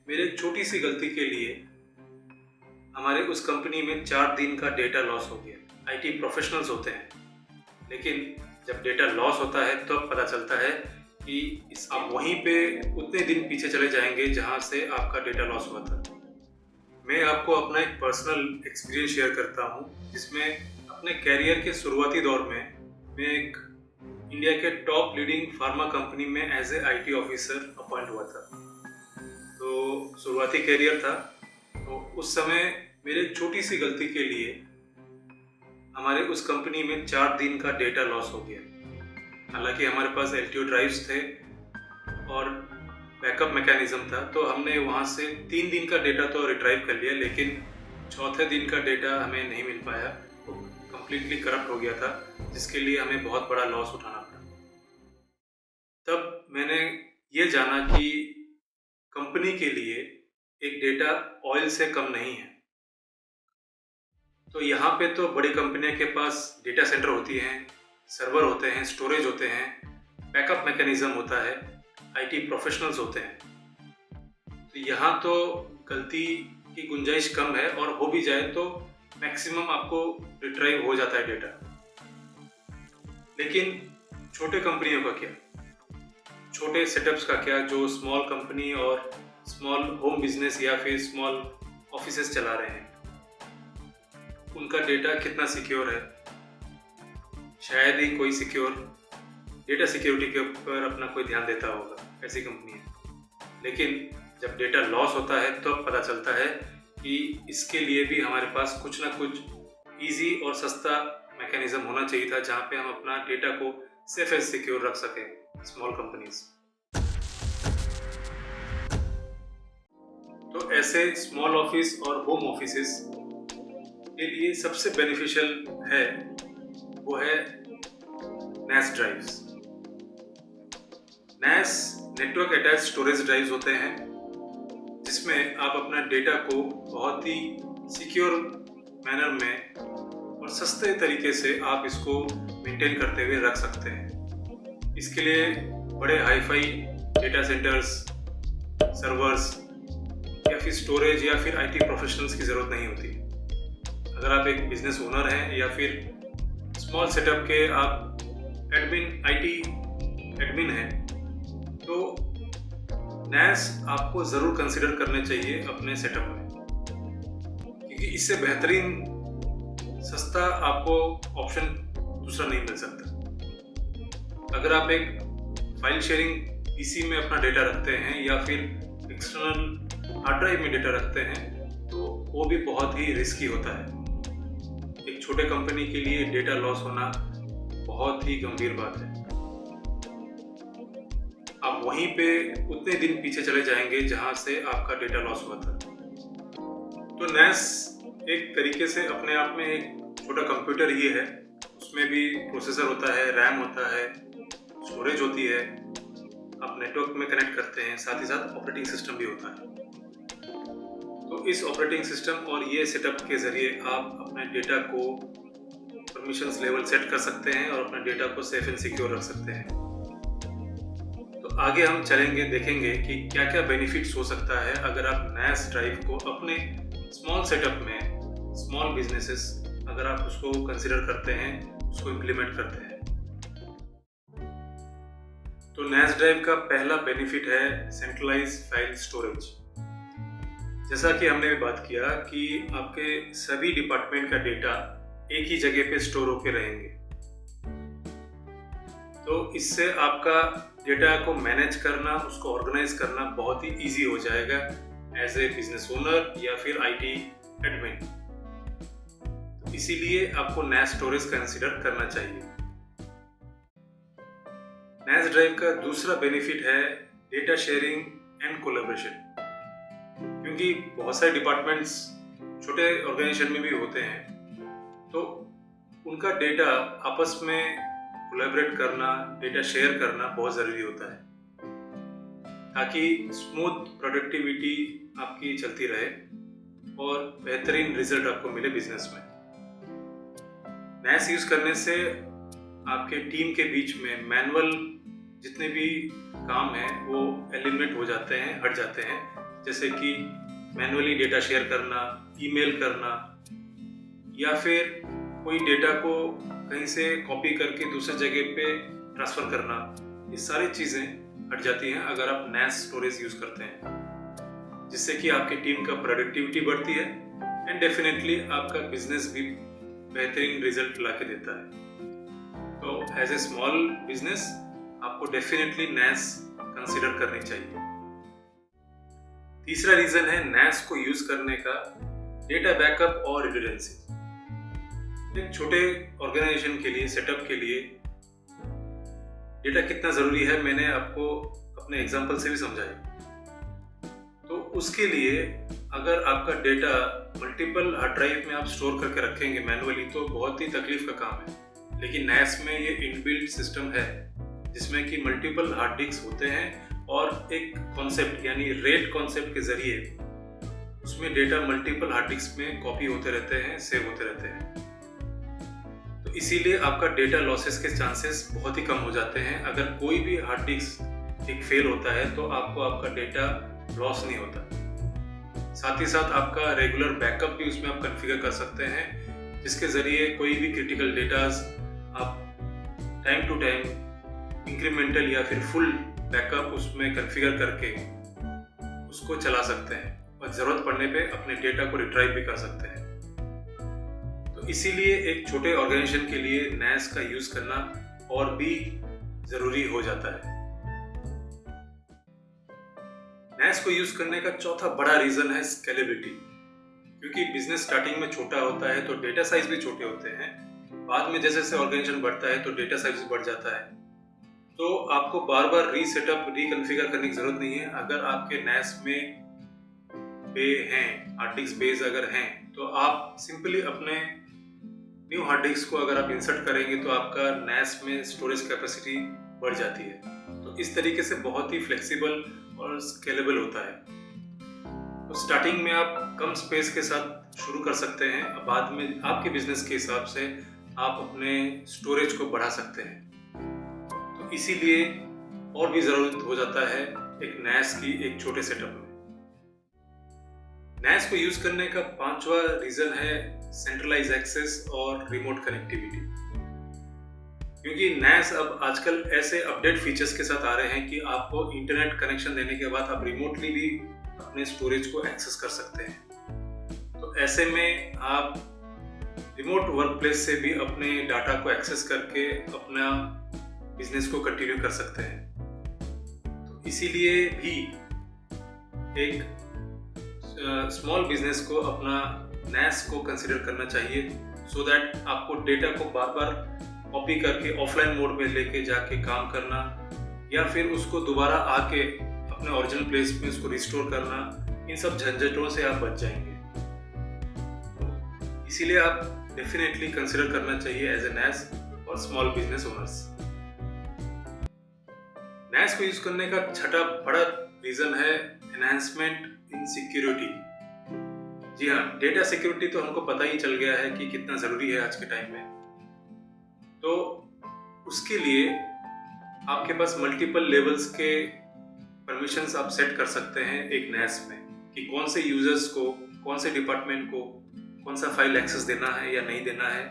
मेरे एक छोटी सी गलती के लिए हमारे उस कंपनी में 4 दिन का डेटा लॉस हो गया। आईटी प्रोफेशनल्स होते हैं, लेकिन जब डेटा लॉस होता है तो पता चलता है कि आप वहीं पे उतने दिन पीछे चले जाएंगे जहां से आपका डेटा लॉस हुआ था। मैं आपको अपना एक पर्सनल एक्सपीरियंस शेयर करता हूं, जिसमें अपने कैरियर के शुरुआती दौर में मैं एक इंडिया के टॉप लीडिंग फार्मा कंपनी में as a IT officer appoint हुआ था। तो शुरुआती कैरियर था, तो उस समय मेरे एक छोटी सी गलती के लिए हमारे उस कंपनी में 4 दिन का डेटा लॉस हो गया। हालांकि हमारे पास एलटीओ ड्राइव्स थे और बैकअप मैकेनिज्म था, तो हमने वहाँ से 3 दिन का डेटा तो रिट्राइव कर लिया, लेकिन चौथे दिन का डेटा हमें नहीं मिल पाया। वो कम्प्लीटली करप्ट हो गया था, जिसके लिए हमें बहुत बड़ा लॉस उठाना पड़ा। तब मैंने ये जाना कि कंपनी के लिए एक डेटा ऑयल से कम नहीं है। तो यहाँ पे तो बड़ी कंपनियों के पास डेटा सेंटर होती हैं, सर्वर होते हैं, स्टोरेज होते हैं, बैकअप मैकेनिज्म होता है, आईटी प्रोफेशनल्स होते हैं। तो यहाँ तो गलती की गुंजाइश कम है, और हो भी जाए तो मैक्सिमम आपको रिट्राइव हो जाता है डेटा। लेकिन छोटे कंपनियों का क्या, छोटे सेटअप्स का क्या, जो स्मॉल कंपनी और स्मॉल होम बिजनेस या फिर स्मॉल ऑफिसेस चला रहे हैं, उनका डेटा कितना सिक्योर है? शायद ही कोई सिक्योर डेटा सिक्योरिटी के ऊपर अपना कोई ध्यान देता होगा, ऐसी कंपनी है। लेकिन जब डेटा लॉस होता है तो पता चलता है कि इसके लिए भी हमारे पास कुछ ना कुछ इजी और सस्ता मैकेनिज्म होना चाहिए था, जहाँ पे हम अपना डेटा को सेफ एंड सिक्योर रख सकें स्मॉल कंपनीज। तो ऐसे स्मॉल ऑफिस और होम ऑफिसेस के लिए सबसे बेनिफिशियल है, वो है NAS drives. NAS network attached storage drives होते हैं, जिसमें आप अपना डेटा को बहुत ही सिक्योर मैनर में और सस्ते तरीके से आप इसको मेंटेन करते हुए रख सकते हैं। इसके लिए बड़े हाईफाई डेटा सेंटर्स, सर्वर्स या फिर स्टोरेज या फिर आईटी प्रोफेशनल्स की ज़रूरत नहीं होती। अगर आप एक बिजनेस ओनर हैं या फिर स्मॉल सेटअप के आप एडमिन, आईटी एडमिन हैं, तो NAS आपको ज़रूर कंसिडर करने चाहिए अपने सेटअप में, क्योंकि इससे बेहतरीन सस्ता आपको ऑप्शन दूसरा नहीं मिल सकता। अगर आप एक फाइल शेयरिंग पीसी में अपना डेटा रखते हैं या फिर एक्सटर्नल हार्ड ड्राइव में डेटा रखते हैं, तो वो भी बहुत ही रिस्की होता है। एक छोटे कंपनी के लिए डेटा लॉस होना बहुत ही गंभीर बात है। आप वहीं पे उतने दिन पीछे चले जाएंगे जहां से आपका डेटा लॉस हुआ था। तो NAS एक तरीके से अपने आप में एक छोटा कंप्यूटर ही है। उसमें भी प्रोसेसर होता है, रैम होता है, स्टोरेज होती है, आप नेटवर्क में कनेक्ट करते हैं, साथ ही साथ ऑपरेटिंग सिस्टम भी होता है। तो इस ऑपरेटिंग सिस्टम और ये सेटअप के ज़रिए आप अपने डेटा को परमिशंस लेवल सेट कर सकते हैं और अपने डेटा को सेफ एंड सिक्योर रख सकते हैं। तो आगे हम चलेंगे, देखेंगे कि क्या क्या बेनिफिट्स हो सकता है अगर आप NAS ड्राइव को अपने स्मॉल सेटअप में, स्मॉल बिजनेसेस अगर आप उसको कंसिडर करते हैं, उसको इम्प्लीमेंट करते हैं। तो NAS ड्राइव का पहला बेनिफिट है सेंट्रलाइज फाइल स्टोरेज। जैसा कि हमने भी बात किया कि आपके सभी डिपार्टमेंट का डेटा एक ही जगह पे स्टोर होके रहेंगे, तो इससे आपका डेटा को मैनेज करना, उसको ऑर्गेनाइज करना बहुत ही इजी हो जाएगा एज ए बिजनेस ओनर या फिर आईटी एडमिन। तो इसीलिए आपको NAS स्टोरेज कंसिडर करना चाहिए। NAS ड्राइव का दूसरा बेनिफिट है डेटा शेयरिंग एंड कोलैबोरेशन। क्योंकि बहुत सारे डिपार्टमेंट्स छोटे ऑर्गेनाइजेशन में भी होते हैं, तो उनका डेटा आपस में कोलैबोरेट करना, डेटा शेयर करना बहुत ज़रूरी होता है, ताकि स्मूथ प्रोडक्टिविटी आपकी चलती रहे और बेहतरीन रिजल्ट आपको मिले बिजनेस में। NAS यूज़ करने से आपके टीम के बीच में मैनुअल जितने भी काम हैं वो एलिमिनेट हो जाते हैं, हट जाते हैं, जैसे कि मैन्युअली डेटा शेयर करना, ईमेल करना, या फिर कोई डेटा को कहीं से कॉपी करके दूसरे जगह पे ट्रांसफ़र करना, ये सारी चीज़ें हट जाती हैं अगर आप NAS स्टोरेज यूज़ करते हैं, जिससे कि आपकी टीम का प्रोडक्टिविटी बढ़ती है एंड डेफिनेटली आपका बिजनेस भी बेहतरीन रिजल्ट ला के देता है। तो एज ए स्मॉल बिजनेस आपको डेफिनेटली NAS कंसिडर करनी चाहिए। तीसरा रीज़न है NAS को यूज़ करने का, डेटा बैकअप और रिडंडेंसी। एक छोटे ऑर्गेनाइजेशन के लिए, सेटअप के लिए डेटा कितना ज़रूरी है मैंने आपको अपने एग्जांपल से भी समझाया। तो उसके लिए अगर आपका डेटा मल्टीपल हार्ड ड्राइव में आप स्टोर करके रखेंगे मैनुअली तो बहुत ही तकलीफ का काम है, लेकिन NAS में ये इनबिल्ट सिस्टम है जिसमें कि मल्टीपल हार्ड डिस्क होते हैं और एक कॉन्सेप्ट यानी रेट कॉन्सेप्ट के ज़रिए उसमें डेटा मल्टीपल हार्ड डिस्क में कॉपी होते रहते हैं, सेव होते रहते हैं। तो इसीलिए आपका डेटा लॉसेस के चांसेस बहुत ही कम हो जाते हैं। अगर कोई भी हार्ड डिस्क एक फेल होता है तो आपको आपका डेटा लॉस नहीं होता। साथ ही साथ आपका रेगुलर बैकअप भी उसमें आप कॉन्फ़िगर कर सकते हैं, जिसके ज़रिए कोई भी क्रिटिकल डेटाज आप टाइम टू टाइम इंक्रीमेंटल या फिर फुल बैकअप उसमें कॉन्फ़िगर करके उसको चला सकते हैं और ज़रूरत पड़ने पे अपने डेटा को रिट्राइव भी कर सकते हैं। तो इसीलिए एक छोटे ऑर्गेनाइजेशन के लिए NAS का यूज़ करना और भी ज़रूरी हो जाता है। NAS को यूज़ करने का चौथा बड़ा रीज़न है स्केलेबिलिटी। क्योंकि बिजनेस स्टार्टिंग में छोटा होता है तो डेटा साइज भी छोटे होते हैं, बाद में जैसे जैसे ऑर्गेनाइजेशन बढ़ता है तो डेटा साइज भी बढ़ जाता है। तो आपको बार बार रीसेटअप, रिकॉन्फ़िगर करने की ज़रूरत नहीं है। अगर आपके NAS में बे हैं, हार्ड डिस्क बेस अगर हैं, तो आप सिंपली अपने न्यू हार्ड डिस्क को अगर आप इंसर्ट करेंगे तो आपका NAS में स्टोरेज कैपेसिटी बढ़ जाती है। तो इस तरीके से बहुत ही फ्लेक्सिबल और स्केलेबल होता है। तो स्टार्टिंग में आप कम स्पेस के साथ शुरू कर सकते हैं, बाद में आपके बिजनेस के हिसाब से आप अपने स्टोरेज को बढ़ा सकते हैं। तो इसीलिए और भी ज़रूरत हो जाता है एक NAS की एक छोटे सेटअप में। NAS को यूज़ करने का पांचवा रीज़न है सेंट्रलाइज एक्सेस और रिमोट कनेक्टिविटी। क्योंकि NAS अब आजकल ऐसे अपडेट फीचर्स के साथ आ रहे हैं कि आपको इंटरनेट कनेक्शन देने के बाद आप रिमोटली भी अपने स्टोरेज को एक्सेस कर सकते हैं। तो ऐसे में आप रिमोट वर्क प्लेस से भी अपने डाटा को एक्सेस करके अपना बिजनेस को कंटिन्यू कर सकते हैं। तो इसीलिए भी एक स्मॉल बिजनेस को अपना NAS को कंसिडर करना चाहिए, सो दैट आपको डेटा को बार बार कॉपी करके ऑफलाइन मोड में लेके जाके काम करना या फिर उसको दोबारा आके अपने ओरिजिनल प्लेस में उसको रिस्टोर करना, इन सब झंझटों से आप बच जाएंगे। इसीलिए आप डेफिनेटली कंसिडर करना चाहिए एज ए NAS और स्मॉल बिजनेस ओनर्स। NAS को यूज करने का छठा बड़ा रीजन है एनहांसमेंट इन सिक्योरिटी। जी हाँ, डेटा सिक्योरिटी तो हमको पता ही चल गया है कि कितना ज़रूरी है आज के टाइम में। तो उसके लिए आपके पास मल्टीपल लेवल्स के परमिशंस आप सेट कर सकते हैं एक NAS में, कि कौन से यूजर्स को, कौन से डिपार्टमेंट को कौन सा फाइल एक्सेस देना है या नहीं देना है,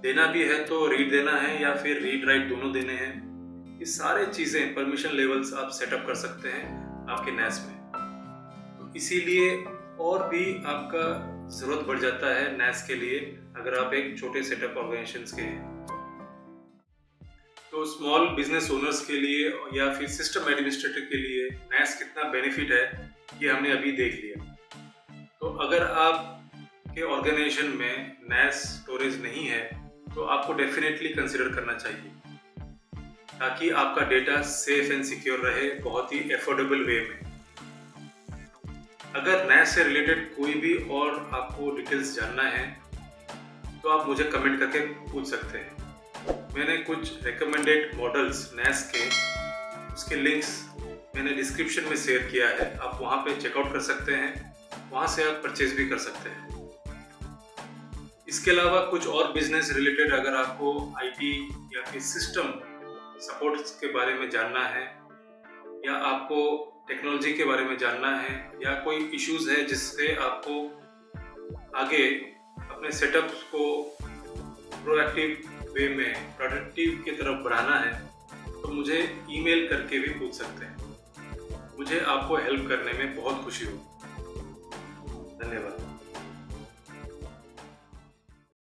देना भी है तो रीड देना है या फिर रीड राइट दोनों देने हैं। ये सारे चीज़ें, परमिशन लेवल्स आप सेटअप कर सकते हैं आपके NAS में। तो इसीलिए और भी आपका ज़रूरत बढ़ जाता है NAS के लिए अगर आप एक छोटे सेटअप ऑर्गेनाइजेशंस के हैं। तो स्मॉल बिजनेस ओनर्स के लिए या फिर सिस्टम एडमिनिस्ट्रेटर के लिए NAS कितना बेनिफिट है ये हमने अभी देख लिया। तो अगर आप के ऑर्गेनाइजेशन में NAS स्टोरेज नहीं है तो आपको डेफिनेटली कंसिडर करना चाहिए, ताकि आपका डेटा सेफ एंड सिक्योर रहे बहुत ही एफोर्डेबल वे में। अगर NAS से रिलेटेड कोई भी और आपको डिटेल्स जानना है तो आप मुझे कमेंट करके पूछ सकते हैं। मैंने कुछ रिकमेंडेड मॉडल्स NAS के, उसके लिंक्स मैंने डिस्क्रिप्शन में शेयर किया है, आप वहाँ पे चेकआउट कर सकते हैं, वहाँ से आप परचेज भी कर सकते हैं। इसके अलावा कुछ और बिजनेस रिलेटेड अगर आपको IT या फिर सिस्टम सपोर्ट के बारे में जानना है, या आपको टेक्नोलॉजी के बारे में जानना है या कोई इश्यूज़ है जिससे आपको आगे अपने सेटअप्स को प्रोएक्टिव वे में प्रोडक्टिव की तरफ बढ़ाना है, तो मुझे ईमेल करके भी पूछ सकते हैं। मुझे आपको हेल्प करने में बहुत खुशी होगी। धन्यवाद।